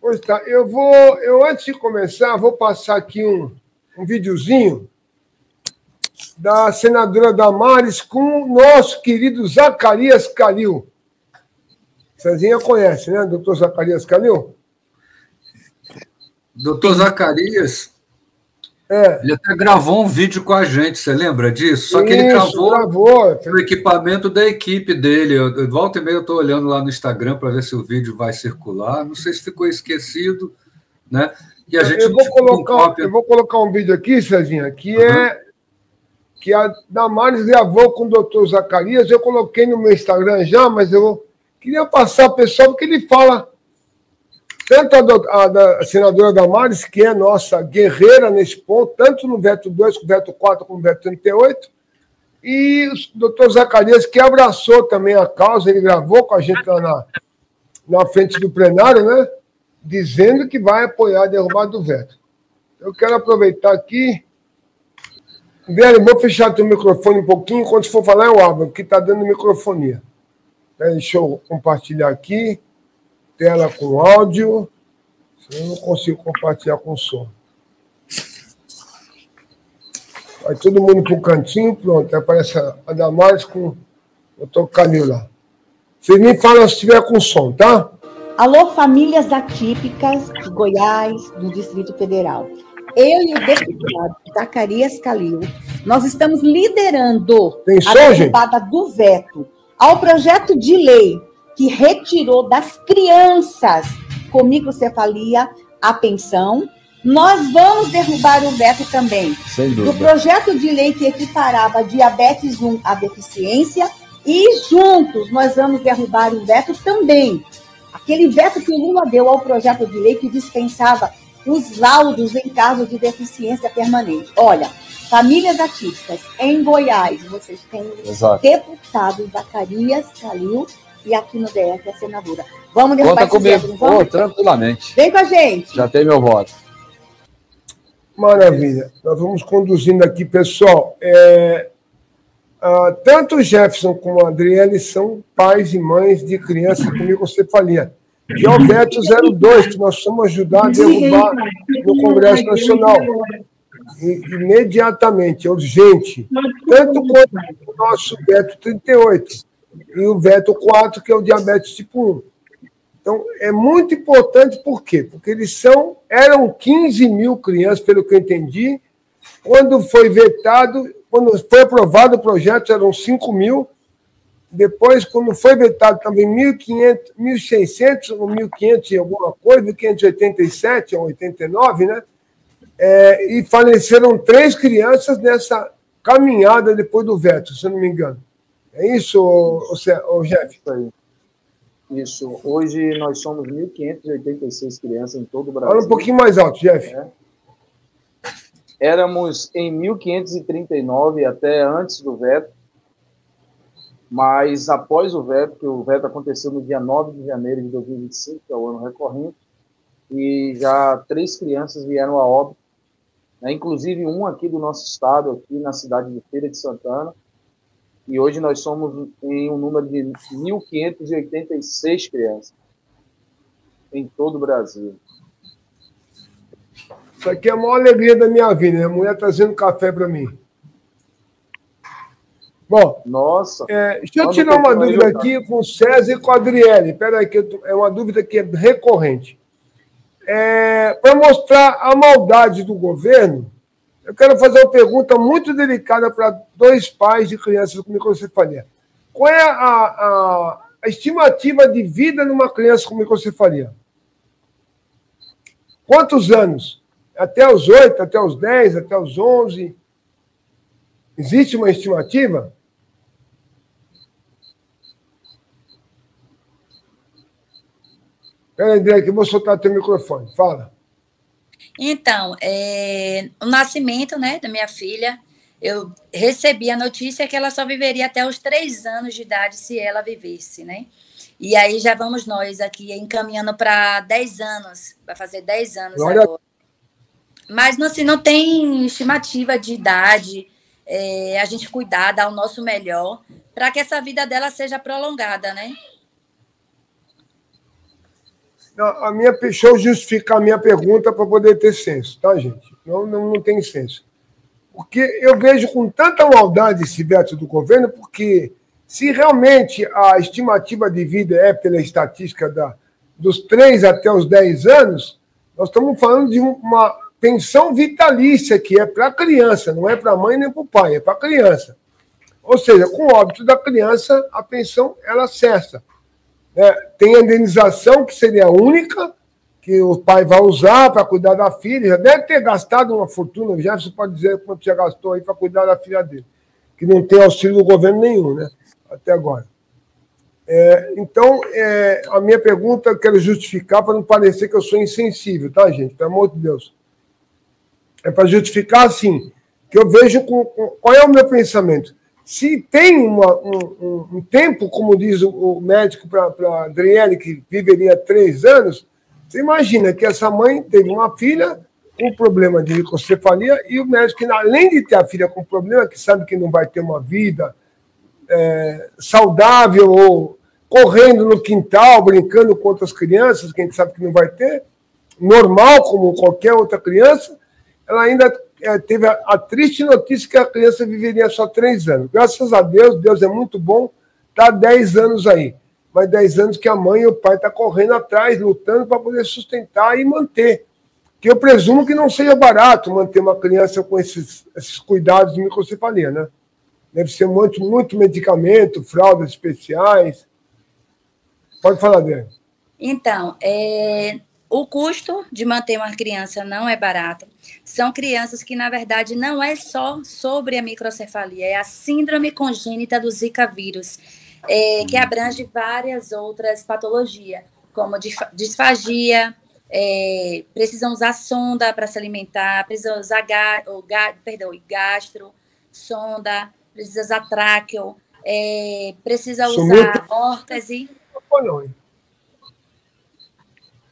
Pois tá, antes de começar, vou passar aqui um videozinho da senadora Damares com o nosso querido Zacarias Calil. Cezinha conhece, né, doutor Zacarias Calil? Doutor Zacarias, ele até gravou um vídeo com a gente, você lembra disso? Só que ele gravou o equipamento da equipe dele. Volta e meia eu estou olhando lá no Instagram para ver se o vídeo vai circular. Não sei se ficou esquecido, né? E a gente eu vou colocar um vídeo aqui, Cezinha, que que a Damares gravou com o doutor Zacarias. Eu coloquei no meu Instagram já, mas eu queria passar para o pessoal, porque ele fala tanto a senadora Damares, que é nossa guerreira nesse ponto, tanto no veto 2, como no veto 4, como no veto 38, e o doutor Zacarias, que abraçou também a causa, ele gravou com a gente lá na frente do plenário, né, dizendo que vai apoiar a derrubada do veto. Eu quero aproveitar aqui. Velho, vou fechar teu microfone um pouquinho, quando for falar eu abro, porque está dando microfonia. Deixa eu compartilhar aqui. Tela com áudio. Eu não consigo compartilhar com som. Vai todo mundo para o cantinho, pronto. Aparece a Damares com o doutor Calil lá. Vocês me falam se estiver com som, tá? Alô, famílias atípicas de Goiás, do Distrito Federal. Eu e o deputado Zacarias Calil, nós estamos liderando a derrubada do veto ao projeto de lei que retirou das crianças com microcefalia a pensão. Nós vamos derrubar o veto também do projeto de lei que equiparava diabetes 1 à deficiência, e juntos nós vamos derrubar o veto também, aquele veto que o Lula deu ao projeto de lei que dispensava os laudos em caso de deficiência permanente. Olha, famílias atípicas em Goiás, vocês têm o deputado Zacarias Calil, e aqui no DF a senadora. Vamos derrubar esse veto, vamos? Tranquilamente. Vem com a gente. Já tem meu voto. Maravilha. Nós vamos conduzindo aqui, pessoal. Tanto o Jefferson como a Adriele são pais e mães de crianças com microcefalia, que é o veto 02, que nós vamos ajudar a derrubar no Congresso Nacional. Imediatamente, urgente. Tanto quanto o nosso veto 38 e o veto 4, que é o diabetes tipo 1. Então, é muito importante, por quê? Porque eram 15 mil crianças, pelo que eu entendi. Quando foi aprovado o projeto, eram 5 mil. Depois, quando foi vetado também 1.500, 1.600 ou 1.500 e alguma coisa, 1.587 ou 89, né? E faleceram 3 crianças nessa caminhada depois do veto, se eu não me engano. É isso, Jeff? Isso. Hoje nós somos 1.586 crianças em todo o Brasil. Fala um pouquinho mais alto, Jeff. Éramos em 1.539 até antes do veto, mas após o veto, que o veto aconteceu no dia 9 de janeiro de 2025, que é o ano recorrente, e já 3 crianças vieram a óbito, né? Inclusive um aqui do nosso estado, aqui na cidade de Feira de Santana, e hoje nós somos em um número de 1.586 crianças em todo o Brasil. Isso aqui é a maior alegria da minha vida, né? A mulher trazendo café para mim. Bom, nossa, deixa eu tirar uma dúvida aqui com o César e com a Adriele. Espera aí, que é uma dúvida que é recorrente. Para mostrar a maldade do governo, eu quero fazer uma pergunta muito delicada para 2 pais de crianças com microcefalia. Qual é a estimativa de vida numa criança com microcefalia? Quantos anos? Até os 8, até os 10, até os 11? Existe uma estimativa? Espera aí, André, que eu vou soltar teu microfone. Fala. Então, o nascimento, né, da minha filha, eu recebi a notícia que ela só viveria até os 3 anos de idade se ela vivesse, né? E aí já vamos nós aqui encaminhando para 10 anos, vai fazer 10 anos agora. Mas assim, não tem estimativa de idade, a gente cuidar, dar o nosso melhor, para que essa vida dela seja prolongada, né? A minha, deixa eu justificar a minha pergunta para poder ter senso, tá, gente? Não tem senso. Porque eu vejo com tanta maldade esse veto do governo, porque se realmente a estimativa de vida é pela estatística dos 3 até os 10 anos, nós estamos falando de uma pensão vitalícia, que é para a criança, não é para a mãe nem para o pai, é para a criança. Ou seja, com o óbito da criança, a pensão ela cessa. Tem a indenização, que seria a única, que o pai vai usar para cuidar da filha. Já deve ter gastado uma fortuna, já você pode dizer quanto já gastou aí para cuidar da filha dele, que não tem auxílio do governo nenhum, né? Até agora. Então, a minha pergunta eu quero justificar para não parecer que eu sou insensível, tá, gente? Pelo amor de Deus. É para justificar, assim, que eu vejo qual é o meu pensamento. Se tem um tempo, como diz o médico para a Adriele, que viveria 3 anos, você imagina que essa mãe teve uma filha com problema de microcefalia e o médico, além de ter a filha com problema, que sabe que não vai ter uma vida saudável ou correndo no quintal, brincando com outras crianças, que a gente sabe que não vai ter, normal, como qualquer outra criança, ela ainda teve a triste notícia que a criança viveria só 3 anos. Graças a Deus, Deus é muito bom, está 10 anos aí. Mas 10 anos que a mãe e o pai estão correndo atrás, lutando para poder sustentar e manter. Que eu presumo que não seja barato manter uma criança com esses cuidados de microcefalia, né? Deve ser muito medicamento, fraldas especiais. Pode falar, Adriana. Então, o custo de manter uma criança não é barato. São crianças que, na verdade, não é só sobre a microcefalia, é a síndrome congênita do Zika vírus, que abrange várias outras patologias, como disfagia, precisam usar sonda para se alimentar, precisam usar gastro, sonda, precisa usar tráqueo, precisa usar órtese.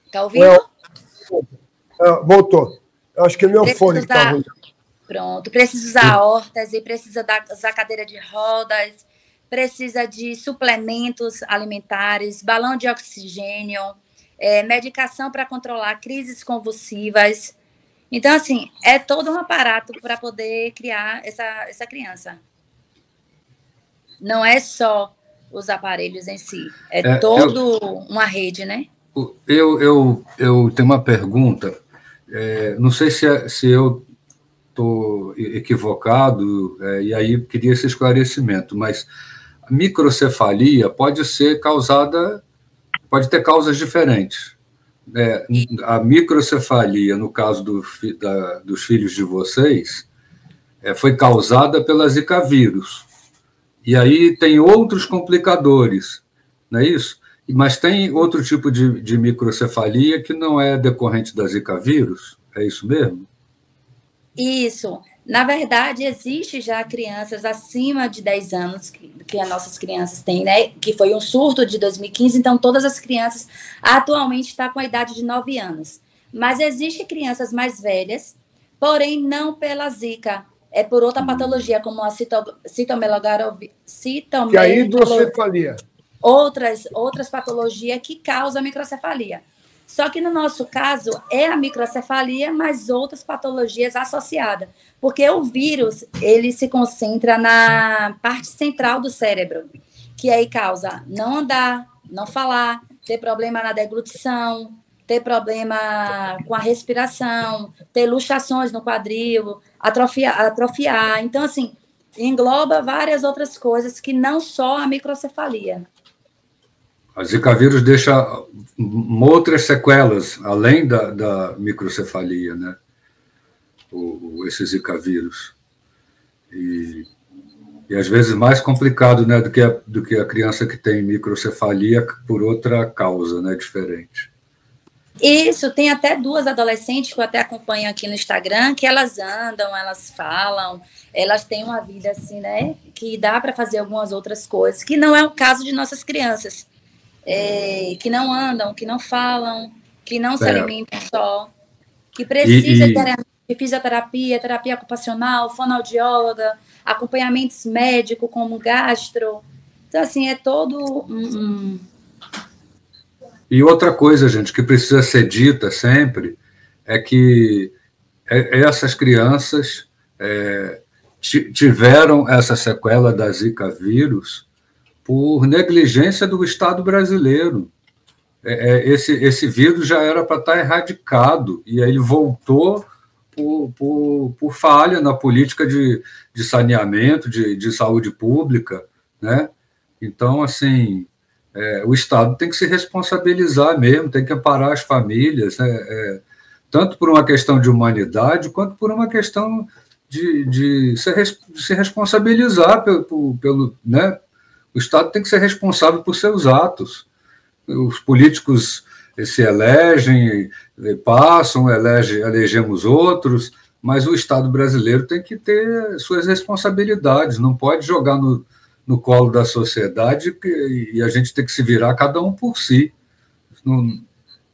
Está ouvindo? Voltou. Eu acho que é meu fone que está ruim. Pronto. Precisa usar órtese, precisa usar cadeira de rodas, precisa de suplementos alimentares, balão de oxigênio, medicação para controlar crises convulsivas. Então, assim, é todo um aparato para poder criar essa criança. Não é só os aparelhos em si, uma rede, né? Eu tenho uma pergunta, não sei se eu estou equivocado, e aí queria esse esclarecimento, mas a microcefalia pode ter causas diferentes. A microcefalia, no caso dos filhos de vocês, foi causada pela Zika vírus. E aí tem outros complicadores, não é isso? Mas tem outro tipo de microcefalia que não é decorrente da Zika vírus? É isso mesmo? Isso. Na verdade, existe já crianças acima de 10 anos que as nossas crianças têm, né? Que foi um surto de 2015, então todas as crianças atualmente estão com a idade de 9 anos. Mas existem crianças mais velhas, porém não pela Zika, é por outra patologia, como a citomegalovirose. Que é a hidrocefalia. Outras patologias que causam a microcefalia. Só que no nosso caso é a microcefalia, mas outras patologias associadas. Porque o vírus, ele se concentra na parte central do cérebro, que aí causa não andar, não falar, ter problema na deglutição, ter problema com a respiração, ter luxações no quadril, atrofiar. Então, assim, engloba várias outras coisas que não só a microcefalia. A Zika vírus deixa outras sequelas, além da microcefalia, né? Esse Zika vírus. E às vezes mais complicado, né, do que a criança que tem microcefalia por outra causa, né, diferente. Isso, tem até 2 adolescentes que eu até acompanho aqui no Instagram, que elas andam, elas falam, elas têm uma vida assim, né, que dá para fazer algumas outras coisas, que não é o caso de nossas crianças. Que não andam, que não falam, que não se alimentam só, que precisa de fisioterapia, terapia ocupacional, fonoaudióloga, acompanhamentos médicos como gastro. Então, assim, é todo E outra coisa, gente, que precisa ser dita sempre é que essas crianças tiveram essa sequela da Zika vírus por negligência do Estado brasileiro. Esse vírus já era para estar erradicado, e aí ele voltou por falha na política de saneamento, de saúde pública, né? Então, assim, o Estado tem que se responsabilizar mesmo, tem que amparar as famílias, tanto por uma questão de humanidade, quanto por uma questão de se responsabilizar pelo, né? O Estado tem que ser responsável por seus atos. Os políticos se elegem, passam, elegemos outros, mas o Estado brasileiro tem que ter suas responsabilidades, não pode jogar no colo da sociedade e a gente tem que se virar cada um por si.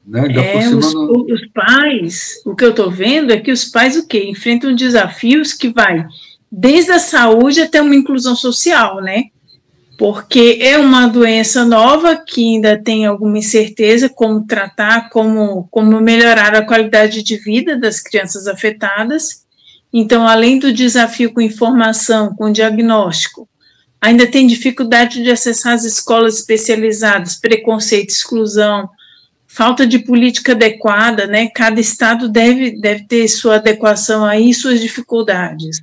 Né? Os pais, o que eu estou vendo é que os pais enfrentam desafios que vai desde a saúde até uma inclusão social, né? Porque é uma doença nova que ainda tem alguma incerteza como tratar, como melhorar a qualidade de vida das crianças afetadas. Então, além do desafio com informação, com diagnóstico, ainda tem dificuldade de acessar as escolas especializadas, preconceito, exclusão, falta de política adequada, né? Cada estado deve ter sua adequação aí, suas dificuldades.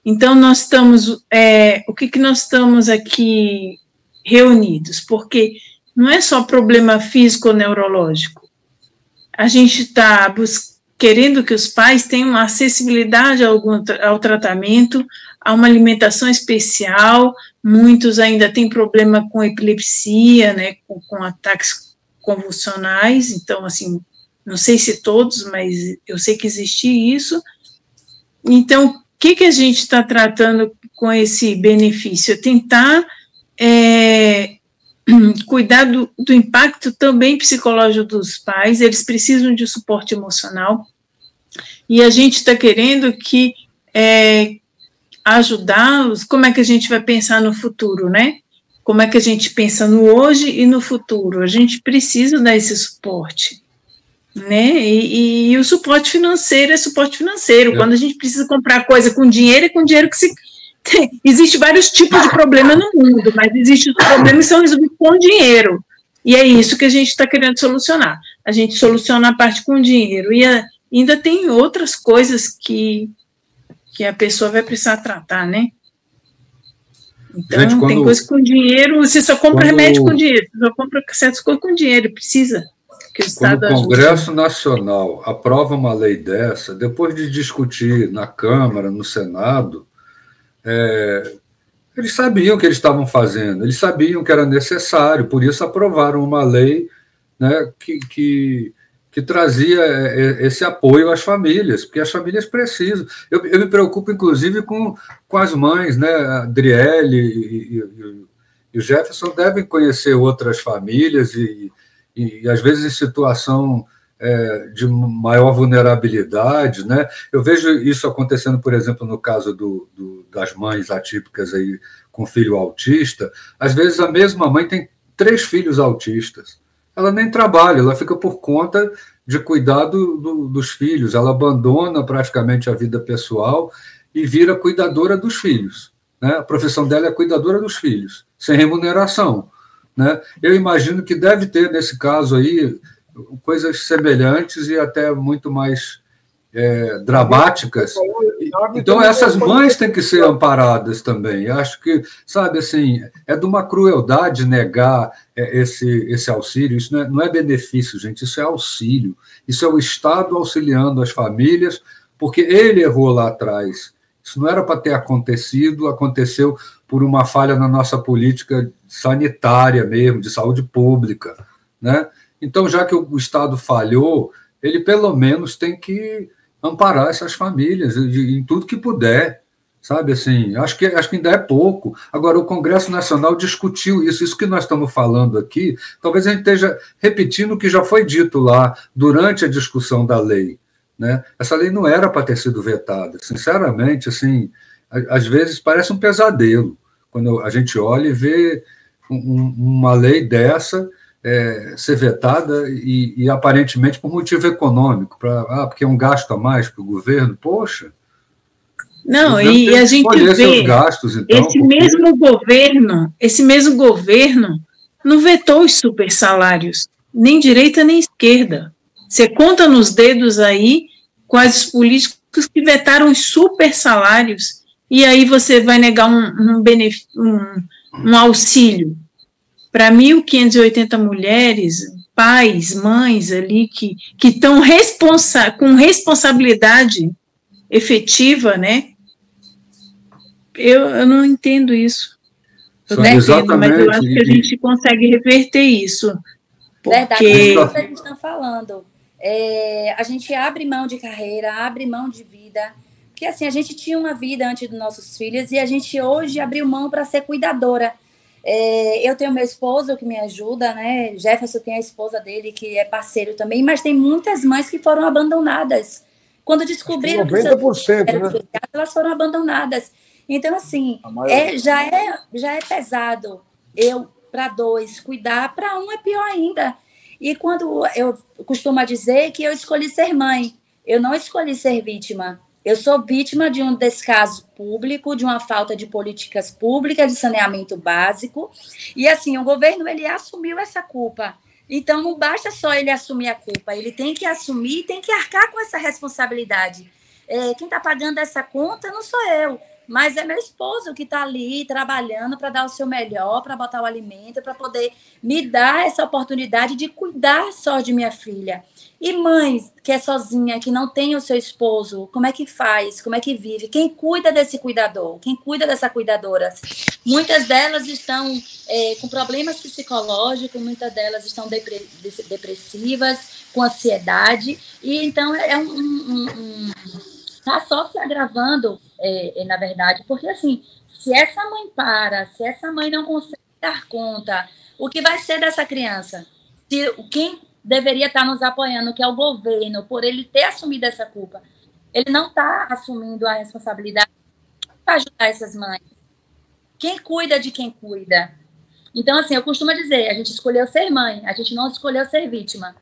Então, nós estamos, o que nós estamos aqui reunidos? Porque não é só problema físico ou neurológico. A gente está querendo que os pais tenham acessibilidade ao tratamento, a uma alimentação especial. Muitos ainda têm problema com epilepsia, né, com ataques convulsionais. Então, assim, não sei se todos, mas eu sei que existe isso. Então, o que a gente está tratando com esse benefício? É tentar cuidar do impacto também psicológico dos pais. Eles precisam de suporte emocional, e a gente está querendo que ajudá-los. Como é que a gente vai pensar no futuro, né? Como é que a gente pensa no hoje e no futuro? A gente precisa dar esse suporte, né? E o suporte financeiro é suporte financeiro. Quando a gente precisa comprar coisa com dinheiro, é com dinheiro que se... Existe vários tipos de problema no mundo, mas existem os problemas que são resolvidos com dinheiro. E é isso que a gente está querendo solucionar. A gente soluciona a parte com dinheiro. E ainda tem outras coisas que a pessoa vai precisar tratar, né? Então, gente, tem coisa com dinheiro, você só compra remédio com dinheiro, você só compra certas coisas com dinheiro, precisa. Quando o Congresso Nacional aprova uma lei dessa, depois de discutir na Câmara, no Senado, eles sabiam o que eles estavam fazendo, eles sabiam que era necessário, por isso aprovaram uma lei, né, que trazia esse apoio às famílias, porque as famílias precisam. Eu me preocupo, inclusive, com as mães, né? A Adriele e o Jefferson devem conhecer outras famílias e às vezes em situação de maior vulnerabilidade, né? Eu vejo isso acontecendo, por exemplo, no caso das mães atípicas aí com filho autista. Às vezes a mesma mãe tem 3 filhos autistas. Ela nem trabalha, ela fica por conta de cuidar dos filhos, ela abandona praticamente a vida pessoal e vira cuidadora dos filhos, né? A profissão dela é cuidadora dos filhos, sem remuneração, né? Eu imagino que deve ter, nesse caso aí, coisas semelhantes e até muito mais dramáticas. Então, essas mães têm que ser amparadas também. Acho que, sabe, assim, é de uma crueldade negar esse auxílio. Isso não é benefício, gente, isso é auxílio. Isso é o Estado auxiliando as famílias, porque ele errou lá atrás. Isso não era para ter acontecido, aconteceu por uma falha na nossa política sanitária mesmo, de saúde pública, né? Então, já que o Estado falhou, ele pelo menos tem que amparar essas famílias em tudo que puder, sabe? Assim, acho que ainda é pouco. Agora, o Congresso Nacional discutiu isso que nós estamos falando aqui, talvez a gente esteja repetindo o que já foi dito lá durante a discussão da lei, né? Essa lei não era para ter sido vetada. Sinceramente, assim, às vezes parece um pesadelo quando a gente olha e vê uma lei dessa ser vetada e aparentemente por motivo econômico, porque é um gasto a mais para o governo. Poxa! Não, e a gente vê gastos, então, esse mesmo governo não vetou os super salários, nem direita nem esquerda. Você conta nos dedos aí quais os políticos que vetaram os super salários, e aí você vai negar um auxílio para 1.580 mulheres, pais, mães ali que estão com responsabilidade efetiva, né? Eu não entendo isso. Eu não entendo, mas eu acho que a gente consegue reverter isso. Verdade, é o que a gente está falando. A gente abre mão de carreira, abre mão de vida. Porque assim, a gente tinha uma vida antes dos nossos filhos e a gente hoje abriu mão para ser cuidadora. Eu tenho meu esposo que me ajuda, né? Jefferson tem a esposa dele, que é parceiro também, mas tem muitas mães que foram abandonadas. Quando descobriram que 90%, né? Elas foram abandonadas. Então, assim, já é pesado eu, para 2, cuidar, para 1 é pior ainda. E quando eu costumo dizer que eu escolhi ser mãe, eu não escolhi ser vítima. Eu sou vítima de um descaso público, de uma falta de políticas públicas, de saneamento básico. E, assim, o governo, ele assumiu essa culpa. Então, não basta só ele assumir a culpa, ele tem que assumir, tem que arcar com essa responsabilidade. Quem está pagando essa conta não sou eu, mas é meu esposo que está ali trabalhando para dar o seu melhor, para botar o alimento, para poder me dar essa oportunidade de cuidar só de minha filha. E mãe que é sozinha, que não tem o seu esposo, como é que faz? Como é que vive? Quem cuida desse cuidador? Quem cuida dessa cuidadora? Muitas delas estão com problemas psicológicos, muitas delas estão depressivas, com ansiedade, e então está só se agravando, na verdade, porque assim, se essa mãe não consegue dar conta, o que vai ser dessa criança? Quem deveria estar nos apoiando, que é o governo, por ele ter assumido essa culpa, ele não está assumindo a responsabilidade para ajudar essas mães. Quem cuida de quem cuida? Então, assim, eu costumo dizer, a gente escolheu ser mãe, a gente não escolheu ser vítima.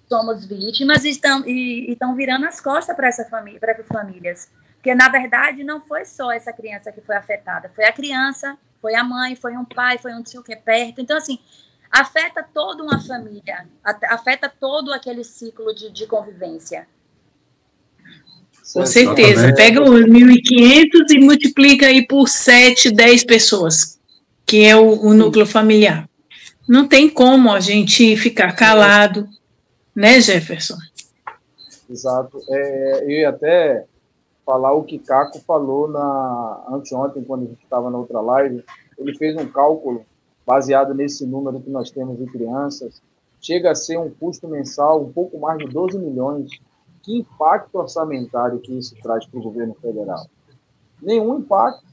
Somos vítimas e estão virando as costas para essas famílias. Porque, na verdade, não foi só essa criança que foi afetada. Foi a criança, foi a mãe, foi um pai, foi um tio que é perto. Então, assim, afeta toda uma família, afeta todo aquele ciclo de convivência. Com certeza. Pega os 1.500 e multiplica aí por 7, 10 pessoas, que é o núcleo familiar. Não tem como a gente ficar calado, né, Jefferson? Exato. Eu ia até falar o que Caco falou anteontem, quando a gente estava na outra live. Ele fez um cálculo baseado nesse número que nós temos de crianças. Chega a ser um custo mensal um pouco mais de 12 milhões. Que impacto orçamentário que isso traz para o governo federal? Nenhum impacto.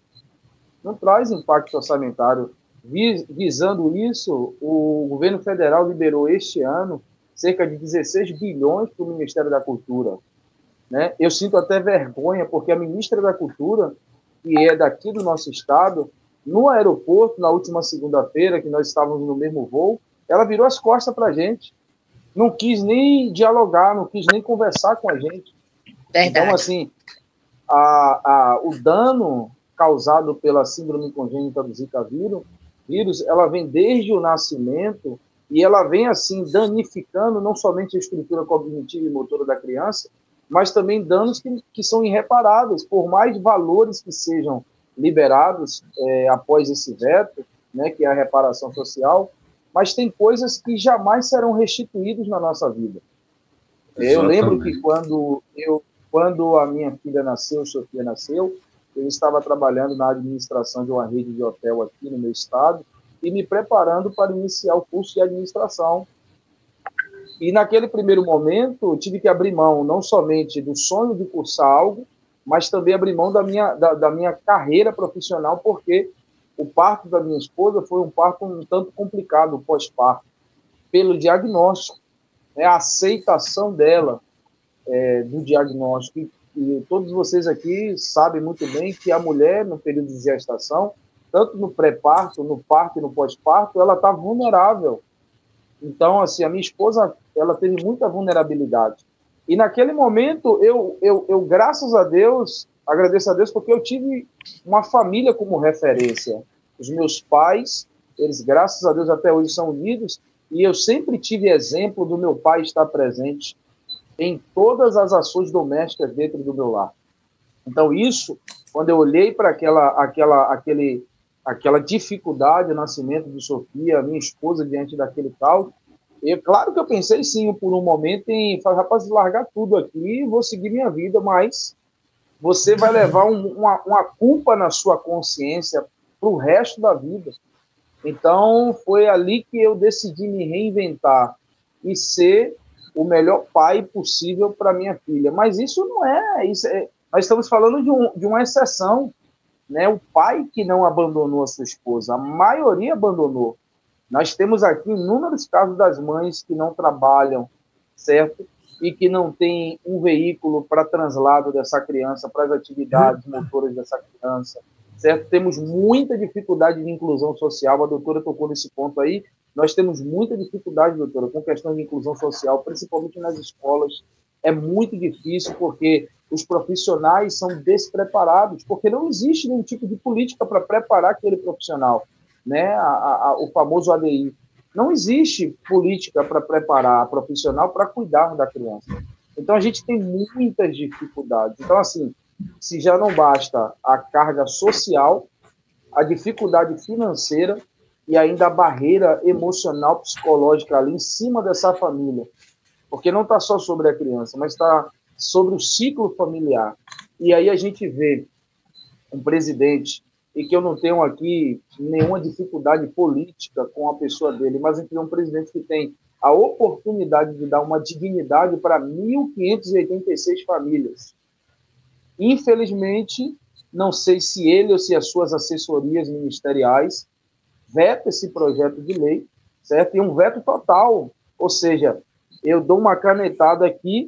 Não traz impacto orçamentário. Visando isso, o governo federal liberou este ano cerca de 16 bilhões para o Ministério da Cultura. Né? Eu sinto até vergonha, porque a ministra da Cultura, que é daqui do nosso estado, no aeroporto, na última segunda-feira, que nós estávamos no mesmo voo, ela virou as costas para a gente. Não quis nem dialogar, não quis nem conversar com a gente. Verdade. Então, assim, o dano causado pela síndrome congênita do Zika vírus, ela vem desde o nascimento e ela vem, assim, danificando não somente a estrutura cognitiva e motora da criança, mas também danos que são irreparáveis, por mais valores que sejam liberados após esse veto, né, que é a reparação social, mas tem coisas que jamais serão restituídas na nossa vida. Eu lembro que quando a minha filha nasceu, Sofia nasceu, eu estava trabalhando na administração de uma rede de hotel aqui no meu estado e me preparando para iniciar o curso de administração. E naquele primeiro momento, eu tive que abrir mão não somente do sonho de cursar algo, mas também abrir mão da minha carreira profissional, porque o parto da minha esposa foi um parto um tanto complicado, o pós-parto, pelo diagnóstico, a aceitação dela do diagnóstico. E todos vocês aqui sabem muito bem que a mulher, no período de gestação, tanto no pré-parto, no parto e no pós-parto, ela está vulnerável. Então, assim, a minha esposa, ela teve muita vulnerabilidade. E naquele momento, eu graças a Deus, agradeço a Deus, porque eu tive uma família como referência. Os meus pais, eles, graças a Deus, até hoje são unidos, e eu sempre tive exemplo do meu pai estar presente em todas as ações domésticas dentro do meu lar. Então, isso, quando eu olhei para aquela dificuldade, o nascimento de Sofia, minha esposa, diante daquele caos, claro que eu pensei, sim, por um momento, em falar, rapaz, largar tudo aqui e vou seguir minha vida, mas você vai levar uma culpa na sua consciência para o resto da vida. Então, foi ali que eu decidi me reinventar e ser o melhor pai possível para minha filha. Mas isso não é... nós estamos falando de uma exceção, né? O pai que não abandonou a sua esposa, a maioria abandonou. Nós temos aqui inúmeros casos das mães que não trabalham, certo? E que não tem um veículo para translado dessa criança, para as atividades motoras dessa criança, certo? Temos muita dificuldade de inclusão social, a doutora tocou nesse ponto aí, nós temos muita dificuldade, doutora, com questão de inclusão social, principalmente nas escolas. É muito difícil, porque os profissionais são despreparados, porque não existe nenhum tipo de política para preparar aquele profissional, né? O famoso ADI. Não existe política para preparar a profissional para cuidar da criança. Então, a gente tem muitas dificuldades. Então, assim, se já não basta a carga social, a dificuldade financeira e ainda a barreira emocional, psicológica ali em cima dessa família, porque não está só sobre a criança, mas está sobre o ciclo familiar. E aí a gente vê um presidente, e que eu não tenho aqui nenhuma dificuldade política com a pessoa dele, mas a gente vê um presidente que tem a oportunidade de dar uma dignidade para 1.586 famílias. Infelizmente, não sei se ele ou se as suas assessorias ministeriais vetam esse projeto de lei, certo? E um veto total, ou seja, eu dou uma canetada aqui,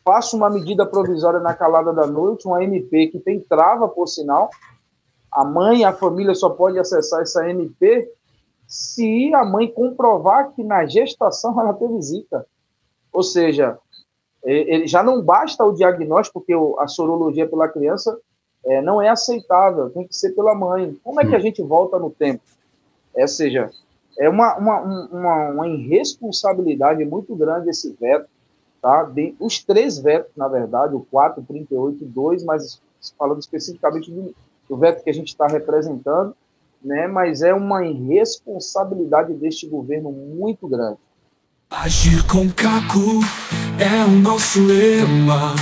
faço uma medida provisória na calada da noite, uma MP que tem trava, por sinal, a mãe e a família só pode acessar essa MP se a mãe comprovar que na gestação ela teve zika. Ou seja, já não basta o diagnóstico, porque a sorologia pela criança não é aceitável, tem que ser pela mãe. Como é que a gente volta no tempo? Ou seja, é uma irresponsabilidade muito grande esse veto, tá? Os 3 vetos, na verdade, o 4, 38 e 2, mas falando especificamente do veto que a gente está representando, né? Mas é uma irresponsabilidade deste governo muito grande. Agir com Caco é o nosso lema,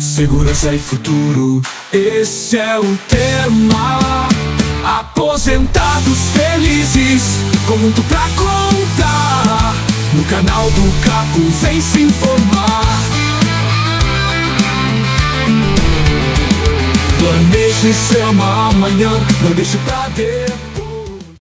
segurança e futuro, esse é o tema. Aposentados felizes, com muito pra contar, no canal do Caco vem se informar. Planeje seu amanhã, não deixe pra depois.